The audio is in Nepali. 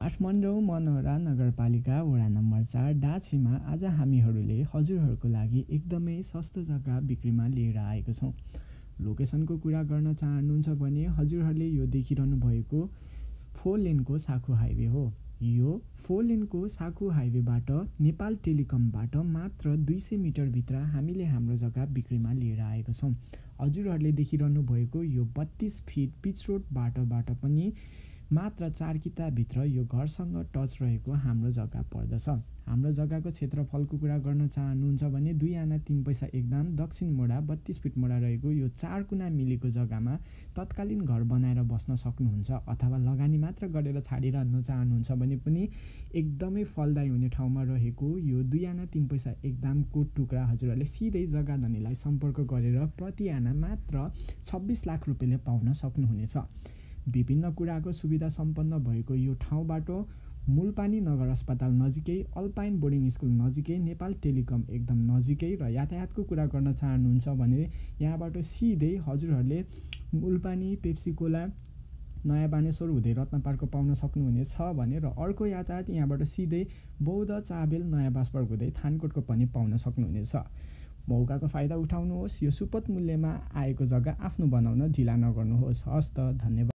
काठमाडौँ मनोहरा नगरपालिका वडा नम्बर 4 डाँछीमा आज हामीहरूले हजुरहरूको लागि एकदमै सस्तो जग्गा बिक्रीमा लिएर आएको छौँ। लोकेसनको कुरा गर्न चाहनुहुन्छ भने हजुरहरूले यो देखिरहनु भएको 4 लेनको साखु हाइवे हो। यो 4 लेनको साखु हाइवेबाट नेपाल टेलिकमबाट मात्र 200 मिटर भित्र हामीले हाम्रो जग्गा बिक्रीमा लिएर आएको छौँ। हजुरहरूले देखिरहनु भएको यो 32 फिट पिच रोड बाटोबाट पनि मात्र 4 किताभित्र यो घरसँग टच रहेको हाम्रो जग्गा पर्दछ। हाम्रो जग्गाको क्षेत्रफलको कुरा गर्न चाहनुहुन्छ भने 2 आना 3 पैसा एक दाम दक्षिण मोडा 32 फिट मोडा रहेको यो 4 कुना मिलेको जग्गामा तत्कालीन घर बनाएर बस्न सक्नुहुन्छ अथवा लगानी मात्र गरेर छाडिरहन चाहनुहुन्छ भने पनि एकदमै फलदायी हुने ठाउँमा रहेको यो 2 आना 3 पैसा एक दामको टुक्रा हजुरहरूले सिधै जग्गा धनीलाई सम्पर्क गरेर प्रति आना मात्र 26 लाख रुपियाँले पाउन सक्नुहुनेछ। विभिन्न कुराको सुविधा सम्पन्न भएको यो ठाउँबाट मूलपानी नगर अस्पताल नजिकै, अल्पाइन बोर्डिङ स्कुल नजिकै, नेपाल टेलिकम एकदम नजिकै र यातायातको कुरा गर्न चाहनुहुन्छ भने यहाँबाट सिधै हजुरहरूले मूलपानी पेप्सी कोला नयाँ बानेश्वर हुँदै रत्न पार्क पाउन सक्नुहुनेछ भने र अर्को यातायात यहाँबाट सिधै बौद्ध चाबेल नयाँ बासपर्क हुँदै थानकोटको पनि पाउन सक्नुहुनेछ। मौकाको फाइदा उठाउनुहोस्। यो सुपथ मूल्यमा आएको जग्गा आफ्नो बनाउन ढिला नगर्नुहोस्। हस्त, धन्यवाद।